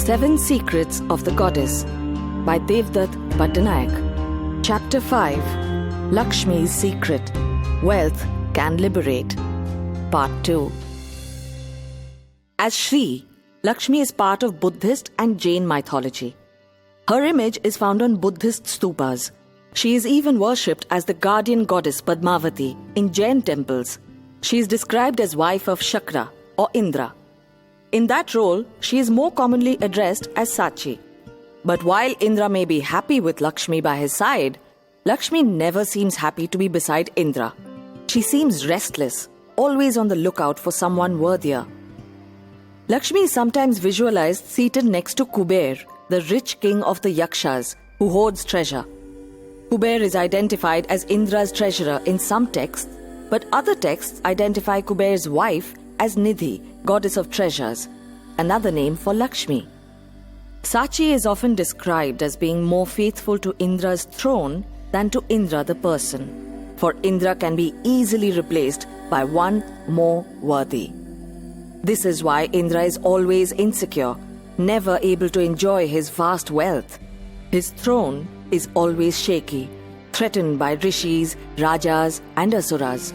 7 Secrets of the Goddess by Devdutt Pattanaik. Chapter 5, Lakshmi's Secret, Wealth Can Liberate. Part 2. As Shri, Lakshmi is part of Buddhist and Jain mythology. Her image is found on Buddhist stupas. She is even worshipped as the guardian goddess Padmavati in Jain temples. She is described as wife of Shakra or Indra. In that role, she is more commonly addressed as Sachi. But while Indra may be happy with Lakshmi by his side, Lakshmi never seems happy to be beside Indra. She seems restless, always on the lookout for someone worthier. Lakshmi is sometimes visualized seated next to Kuber, the rich king of the Yakshas, who hoards treasure. Kuber is identified as Indra's treasurer in some texts, but other texts identify Kuber's wife as Nidhi, goddess of treasures, another name for Lakshmi. Sachi is often described as being more faithful to Indra's throne than to Indra the person, for Indra can be easily replaced by one more worthy. This is why Indra is always insecure, never able to enjoy his vast wealth. His throne is always shaky, threatened by rishis, rajas, and asuras.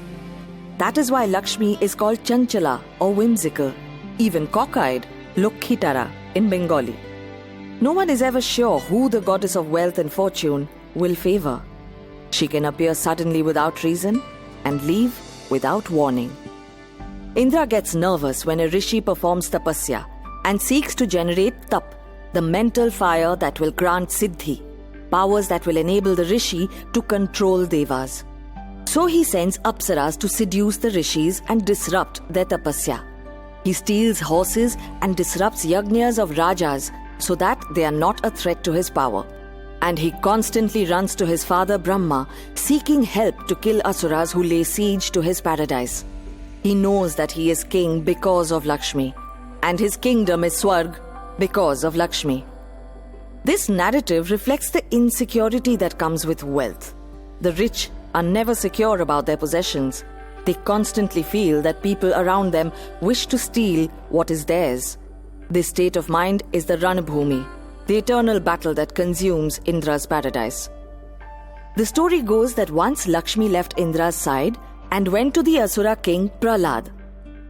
That is why Lakshmi is called Chanchala or whimsical, even cockeyed, Lokkhitara in Bengali. No one is ever sure who the goddess of wealth and fortune will favor. She can appear suddenly without reason and leave without warning. Indra gets nervous when a rishi performs tapasya and seeks to generate tap, the mental fire that will grant siddhi, powers that will enable the rishi to control devas. So he sends apsaras to seduce the rishis and disrupt their tapasya. He steals horses and disrupts yajnas of rajas so that they are not a threat to his power. And he constantly runs to his father Brahma, seeking help to kill asuras who lay siege to his paradise. He knows that he is king because of Lakshmi, and his kingdom is Swarg because of Lakshmi. This narrative reflects the insecurity that comes with wealth. The rich are never secure about their possessions. They constantly feel that people around them wish to steal what is theirs. This state of mind is the Ranabhumi, the eternal battle that consumes Indra's paradise. The story goes that once Lakshmi left Indra's side and went to the Asura king Prahlad.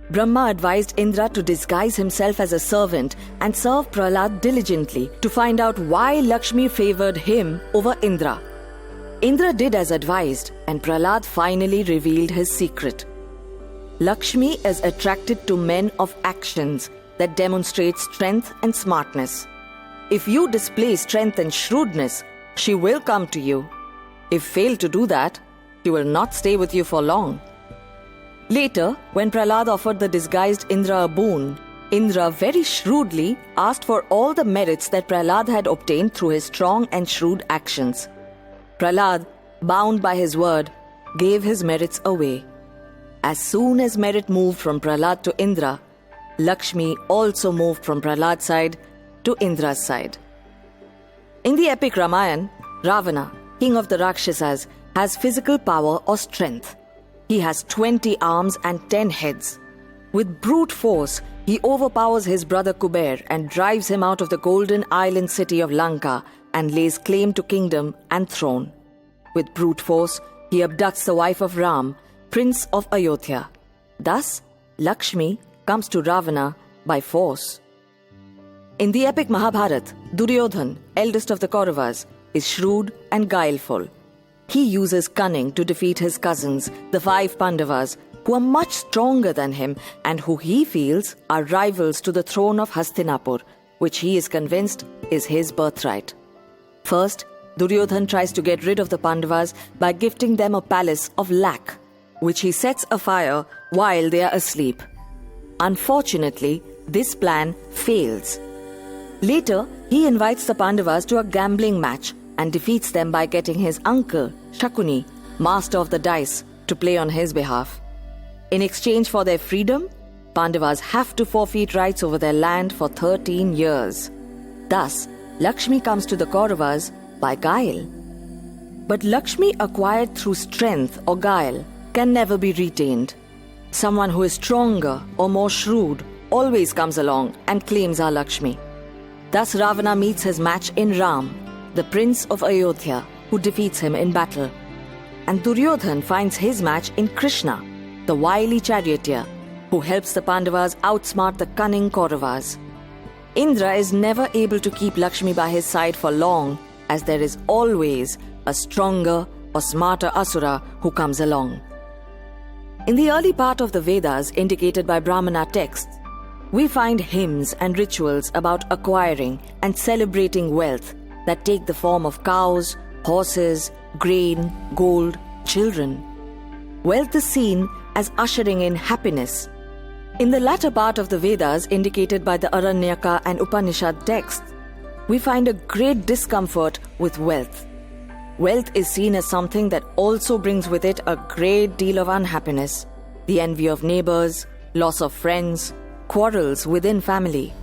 Brahma advised Indra to disguise himself as a servant and serve Prahlad diligently to find out why Lakshmi favored him over Indra. Indra did as advised, and Prahlad finally revealed his secret. Lakshmi is attracted to men of actions that demonstrate strength and smartness. If you display strength and shrewdness, she will come to you. If fail to do that, she will not stay with you for long. Later, when Prahlad offered the disguised Indra a boon, Indra very shrewdly asked for all the merits that Prahlad had obtained through his strong and shrewd actions. Prahlad, bound by his word, gave his merits away. As soon as merit moved from Prahlad to Indra, Lakshmi also moved from Prahlad's side to Indra's side. In the epic Ramayana, Ravana, king of the Rakshasas, has physical power or strength. He has 20 arms and 10 heads. With brute force, he overpowers his brother Kuber and drives him out of the golden island city of Lanka and lays claim to kingdom and throne. With brute force, he abducts the wife of Ram, prince of Ayodhya. Thus, Lakshmi comes to Ravana by force. In the epic Mahabharata, Duryodhan, eldest of the Kauravas, is shrewd and guileful. He uses cunning to defeat his cousins, the 5 Pandavas, who are much stronger than him and who he feels are rivals to the throne of Hastinapur, which he is convinced is his birthright. First, Duryodhan tries to get rid of the Pandavas by gifting them a palace of lac, which he sets afire while they are asleep. Unfortunately, this plan fails. Later, he invites the Pandavas to a gambling match and defeats them by getting his uncle, Shakuni, master of the dice, to play on his behalf. In exchange for their freedom, Pandavas have to forfeit rights over their land for 13 years. Thus, Lakshmi comes to the Kauravas by guile. But Lakshmi acquired through strength or guile can never be retained. Someone who is stronger or more shrewd always comes along and claims our Lakshmi. Thus Ravana meets his match in Ram, the prince of Ayodhya, who defeats him in battle. And Duryodhan finds his match in Krishna, the wily charioteer, who helps the Pandavas outsmart the cunning Kauravas. Indra is never able to keep Lakshmi by his side for long, as there is always a stronger or smarter Asura who comes along. In the early part of the Vedas indicated by Brahmana texts, we find hymns and rituals about acquiring and celebrating wealth that take the form of cows, horses, grain, gold, children. Wealth is seen as ushering in happiness. In the latter part of the Vedas indicated by the Aranyaka and Upanishad texts, we find a great discomfort with wealth. Wealth is seen as something that also brings with it a great deal of unhappiness, the envy of neighbors, loss of friends, quarrels within family.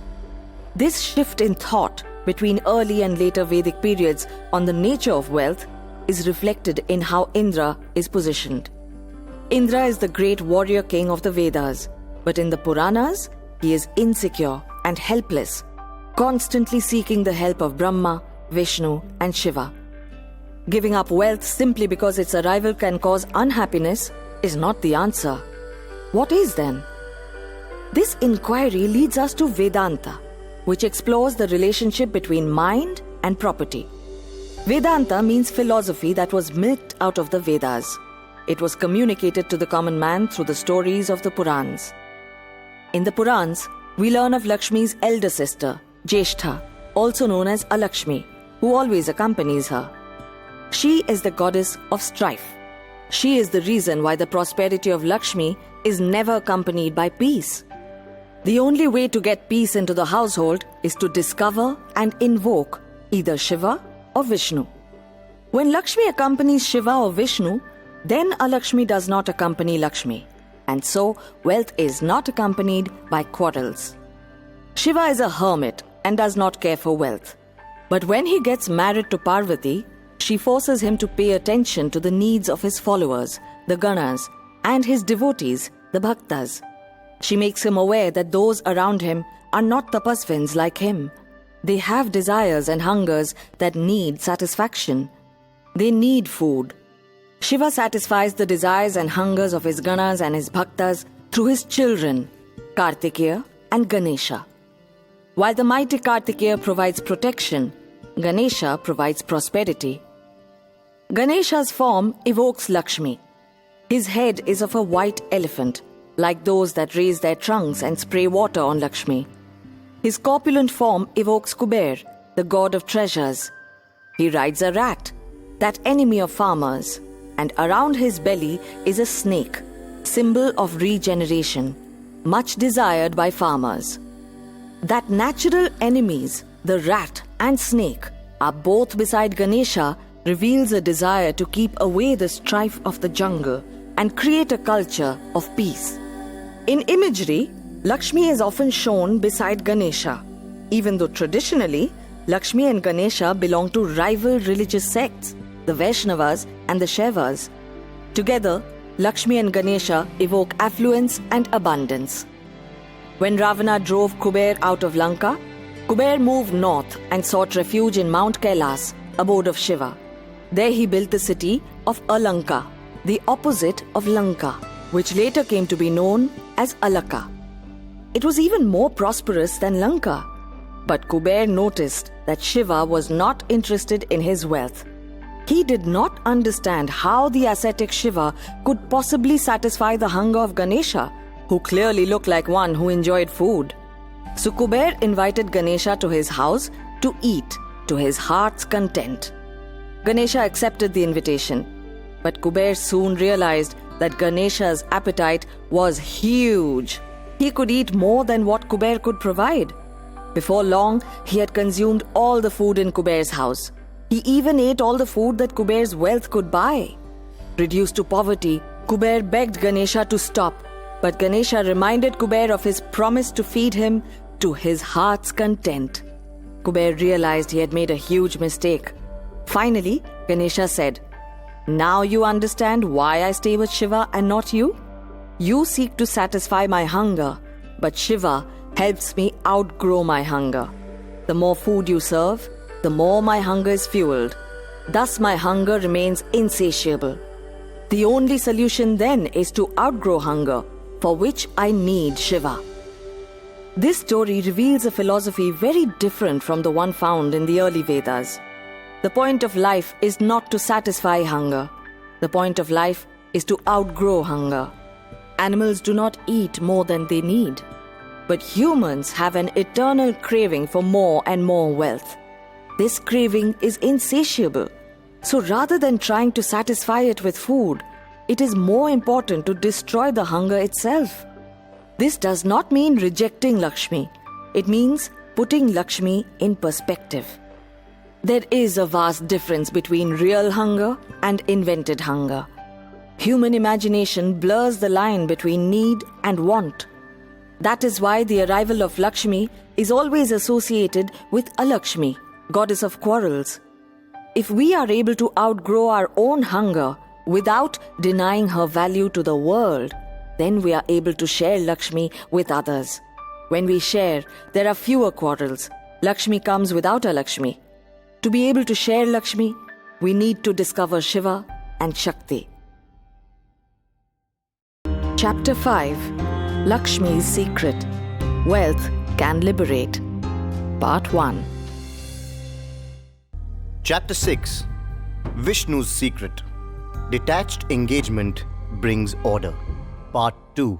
This shift in thought between early and later Vedic periods on the nature of wealth is reflected in how Indra is positioned. Indra is the great warrior king of the Vedas, but in the Puranas, he is insecure and helpless, constantly seeking the help of Brahma, Vishnu, and Shiva. Giving up wealth simply because its arrival can cause unhappiness is not the answer. What is then? This inquiry leads us to Vedanta, which explores the relationship between mind and property. Vedanta means philosophy that was milked out of the Vedas. It was communicated to the common man through the stories of the Purans. In the Purans, we learn of Lakshmi's elder sister, Jeshtha, also known as Alakshmi, who always accompanies her. She is the goddess of strife. She is the reason why the prosperity of Lakshmi is never accompanied by peace. The only way to get peace into the household is to discover and invoke either Shiva or Vishnu. When Lakshmi accompanies Shiva or Vishnu, then Alakshmi does not accompany Lakshmi, and so wealth is not accompanied by quarrels. Shiva is a hermit and does not care for wealth. But when he gets married to Parvati, she forces him to pay attention to the needs of his followers, the Ganas, and his devotees, the Bhaktas. She makes him aware that those around him are not tapasvins like him. They have desires and hungers that need satisfaction. They need food. Shiva satisfies the desires and hungers of his Ganas and his Bhaktas through his children, Kartikeya and Ganesha. While the mighty Kartikeya provides protection, Ganesha provides prosperity. Ganesha's form evokes Lakshmi. His head is of a white elephant, like those that raise their trunks and spray water on Lakshmi. His corpulent form evokes Kuber, the god of treasures. He rides a rat, that enemy of farmers, and around his belly is a snake, symbol of regeneration, much desired by farmers. That natural enemies, the rat and snake, are both beside Ganesha reveals a desire to keep away the strife of the jungle and create a culture of peace. In imagery, Lakshmi is often shown beside Ganesha, even though traditionally, Lakshmi and Ganesha belong to rival religious sects, the Vaishnavas and the Shaivas. Together, Lakshmi and Ganesha evoke affluence and abundance. When Ravana drove Kuber out of Lanka, Kuber moved north and sought refuge in Mount Kailas, abode of Shiva. There he built the city of Alanka, the opposite of Lanka, which later came to be known as Alaka. It was even more prosperous than Lanka. But Kuber noticed that Shiva was not interested in his wealth. He did not understand how the ascetic Shiva could possibly satisfy the hunger of Ganesha, who clearly looked like one who enjoyed food. So Kuber invited Ganesha to his house to eat to his heart's content. Ganesha accepted the invitation, but Kuber soon realized that Ganesha's appetite was huge. He could eat more than what Kuber could provide. Before long, he had consumed all the food in Kuber's house. He even ate all the food that Kuber's wealth could buy. Reduced to poverty, Kuber begged Ganesha to stop, but Ganesha reminded Kuber of his promise to feed him to his heart's content. Kuber realized he had made a huge mistake. Finally, Ganesha said, "Now you understand why I stay with Shiva and not you? You seek to satisfy my hunger, but Shiva helps me outgrow my hunger. The more food you serve, the more my hunger is fueled. Thus my hunger remains insatiable. The only solution then is to outgrow hunger, for which I need Shiva. This story reveals a philosophy very different from the one found in the early Vedas. The point of life is not to satisfy hunger. The point of life is to outgrow hunger. Animals do not eat more than they need. But humans have an eternal craving for more and more wealth. This craving is insatiable. So rather than trying to satisfy it with food, it is more important to destroy the hunger itself. This does not mean rejecting Lakshmi. It means putting Lakshmi in perspective. There is a vast difference between real hunger and invented hunger. Human imagination blurs the line between need and want. That is why the arrival of Lakshmi is always associated with Alakshmi, goddess of quarrels. If we are able to outgrow our own hunger without denying her value to the world, then we are able to share Lakshmi with others. When we share, there are fewer quarrels. Lakshmi comes without Alakshmi. To be able to share Lakshmi, we need to discover Shiva and Shakti. Chapter 5, Lakshmi's Secret. Wealth Can Liberate. Part 1. Chapter 6, Vishnu's Secret. Detached engagement brings order. Part 2.